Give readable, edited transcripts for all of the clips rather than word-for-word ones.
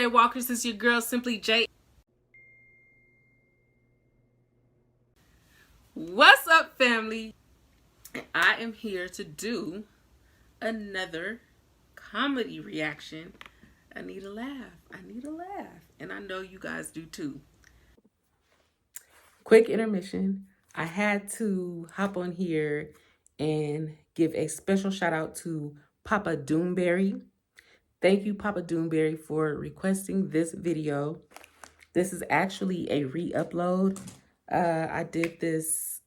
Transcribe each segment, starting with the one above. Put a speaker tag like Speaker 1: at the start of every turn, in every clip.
Speaker 1: J Walkers. This is your girl, Simply J. What's up, family? I am here to do another comedy reaction. I need a laugh. And I know you guys do too. Quick intermission. I had to hop on here and give a special shout out to Papa Doomberry. Thank you, Papa Doomberry, for requesting this video. This is actually a re-upload. I did this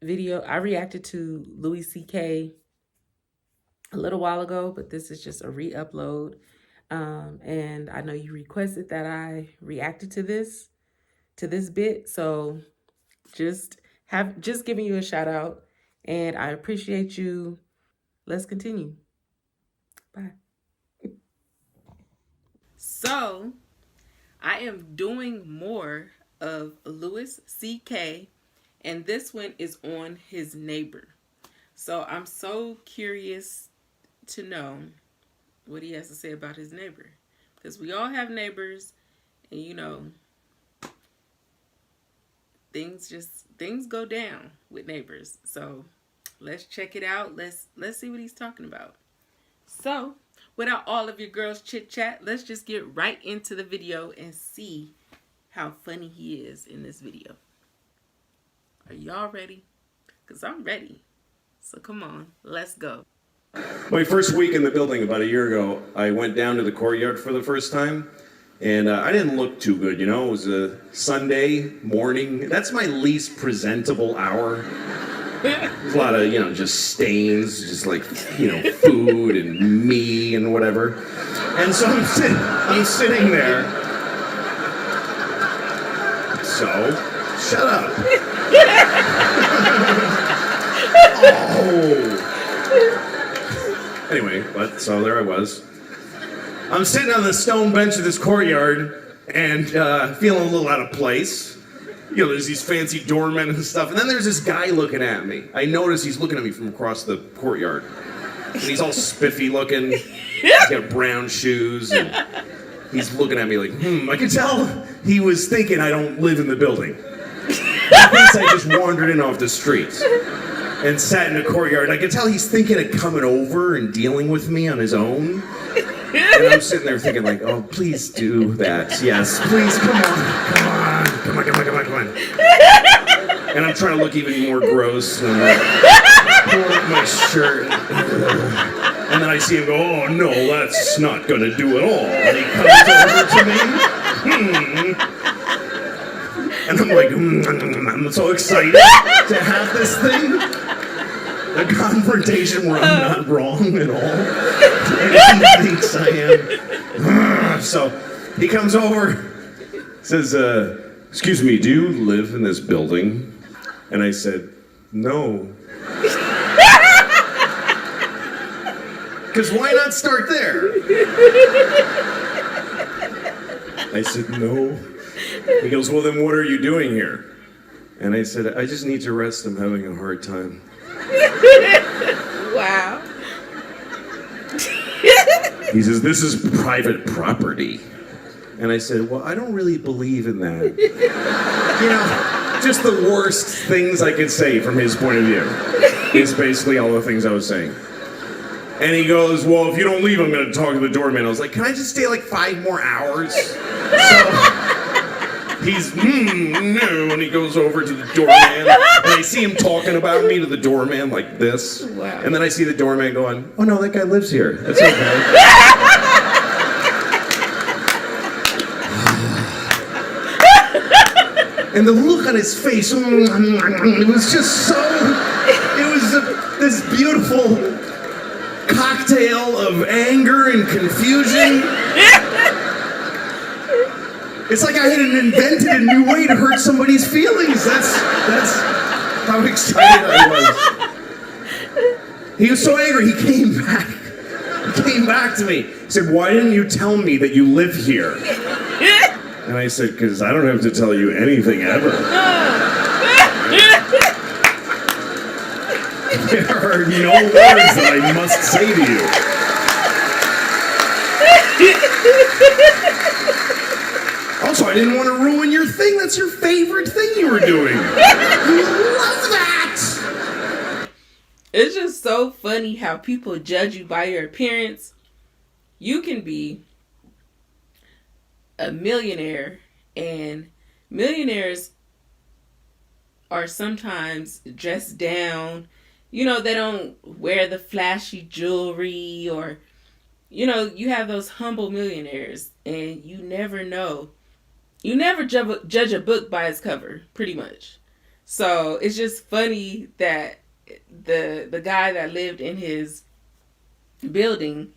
Speaker 1: video. I reacted to Louis C.K. a little while ago, but this is just a re-upload. And I know you requested that I reacted to this bit. So just giving you a shout out, and I appreciate you. Let's continue. Bye. So I am doing more of Louis C.K. and this one is on his neighbor. So I'm so curious to know what he has to say about his neighbor, because we all have neighbors, and you know, things go down with neighbors. So let's check it out. Let's see what he's talking about. So without all of your girls chit chat, let's just get right into the video and see how funny he is in this video. Are y'all ready? Because I'm ready. So come on, let's go.
Speaker 2: My first week in the building about a year ago, I went down to the courtyard for the first time, and I didn't look too good, you know. It was a Sunday morning. That's my least presentable hour. There's a lot of, you know, just stains, just like, you know, food and me and whatever. And so I'm sitting there. So, shut up. Oh. Anyway, so there I was. I'm sitting on the stone bench of this courtyard and feeling a little out of place. You know, there's these fancy doormen and stuff. And then there's this guy looking at me. I notice he's looking at me from across the courtyard. And he's all spiffy looking. He's got brown shoes. And he's looking at me like, I can tell he was thinking I don't live in the building. He thinks I just wandered in off the street and sat in the courtyard. I can tell he's thinking of coming over and dealing with me on his own. And I'm sitting there thinking like, oh, please do that. Yes, please, come on. And I'm trying to look even more gross. And I'm pulling up my shirt. And then I see him go, oh, no, that's not going to do at all. And he comes over to me. And I'm like, I'm so excited to have this thing. A confrontation where I'm not wrong at all. And he thinks I am. So he comes over, says, excuse me, do you live in this building? And I said, no. Because why not start there? I said, no. He goes, well, then what are you doing here? And I said, I just need to rest. I'm having a hard time.
Speaker 1: Wow.
Speaker 2: He says, this is private property. And I said, well, I don't really believe in that. You know, just the worst things I could say from his point of view is basically all the things I was saying. And he goes, well, if you don't leave, I'm going to talk to the doorman. I was like, can I just stay like 5 more hours? So he's, no, and he goes over to the doorman, and I see him talking about me to the doorman like this.
Speaker 1: Wow.
Speaker 2: And then I see the doorman going, oh no, that guy lives here. That's okay. And the look on his face, it was just so, it was this beautiful cocktail of anger and confusion. It's like I had invented a new way to hurt somebody's feelings. That's how excited I was. He was so angry, he came back to me. He said, why didn't you tell me that you live here? And I said, because I don't have to tell you anything ever. There are no words that I must say to you. Also, I didn't want to ruin your thing. That's your favorite thing you were doing. You love that.
Speaker 1: It's just so funny how people judge you by your appearance. You can be a millionaire, and millionaires are sometimes dressed down. You know, they don't wear the flashy jewelry, or, you know, you have those humble millionaires, and you never know. You never judge a book by its cover, pretty much. So it's just funny that the guy that lived in his building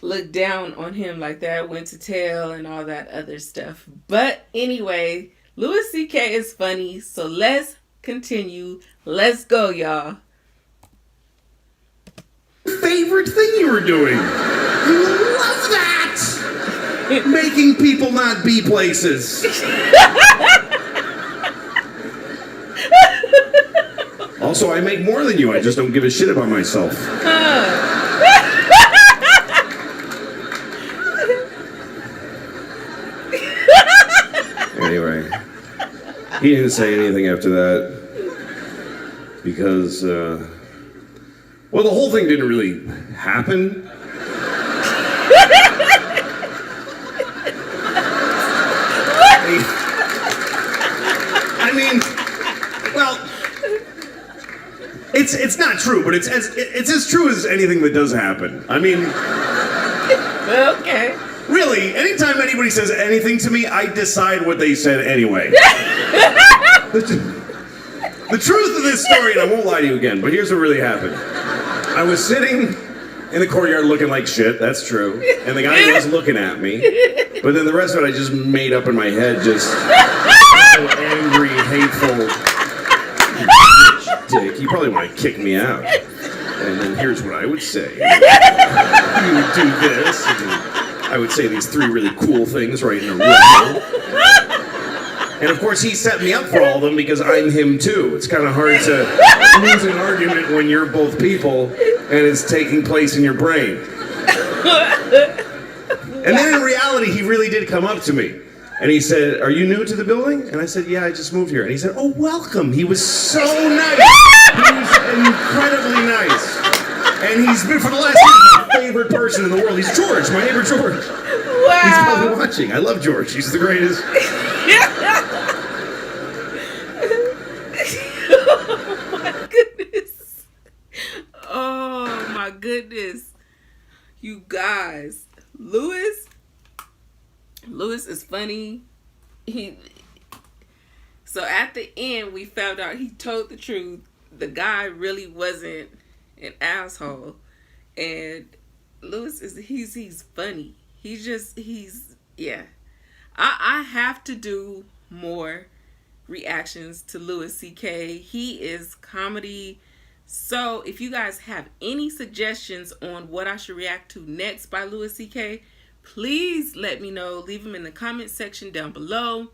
Speaker 1: looked down on him like that, went to tell, and all that other stuff. But anyway, Louis C.K. is funny, so let's continue. Let's go, y'all.
Speaker 2: Favorite thing you were doing. You love that. Making people not be places. Also, I make more than you. I just don't give a shit about myself. Anyway, he didn't say anything after that because, well, the whole thing didn't really happen. I mean, well, it's not true, but it's as true as anything that does happen. I mean,
Speaker 1: Okay.
Speaker 2: really, anytime anybody says anything to me, I decide what they said anyway. The truth of this story, and I won't lie to you again, but here's what really happened. I was sitting in the courtyard looking like shit, that's true, and the guy was looking at me, but then the rest of it I just made up in my head, just so angry, hateful, dick. You probably want to kick me out. And then here's what I would say. You would do this, and I would say these 3 really cool things right in a row. And of course, he set me up for all of them because I'm him too. It's kind of hard to lose an argument when you're both people and it's taking place in your brain. And then in reality, he really did come up to me. And he said, "Are you new to the building?" And I said, "Yeah, I just moved here." And he said, "Oh, welcome." He was so nice. He was incredibly nice. And he's been, for the last year, my favorite person in the world. He's George, my neighbor George.
Speaker 1: Wow.
Speaker 2: He's probably watching. I love George. He's the greatest.
Speaker 1: Oh my goodness. Oh my goodness. You guys. Louis is funny. So at the end we found out he told the truth. The guy really wasn't an asshole. And Louis he's funny. Yeah. I have to do more reactions to Louis C.K. He is comedy. So if you guys have any suggestions on what I should react to next by Louis C.K., please let me know. Leave them in the comment section down below.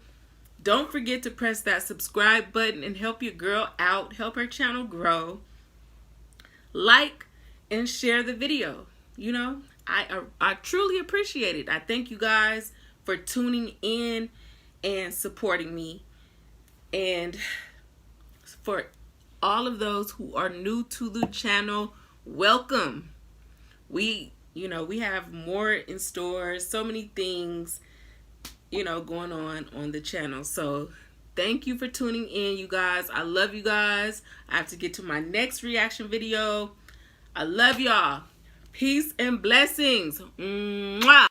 Speaker 1: Don't forget to press that subscribe button and help your girl out. Help her channel grow. Like and share the video. You know, I truly appreciate it. I thank you guys for tuning in and supporting me. And for all of those who are new to the channel, welcome. We have more in store, so many things, going on the channel. So thank you for tuning in, you guys. I love you guys. I have to get to my next reaction video. I love y'all. Peace and blessings. Mwah.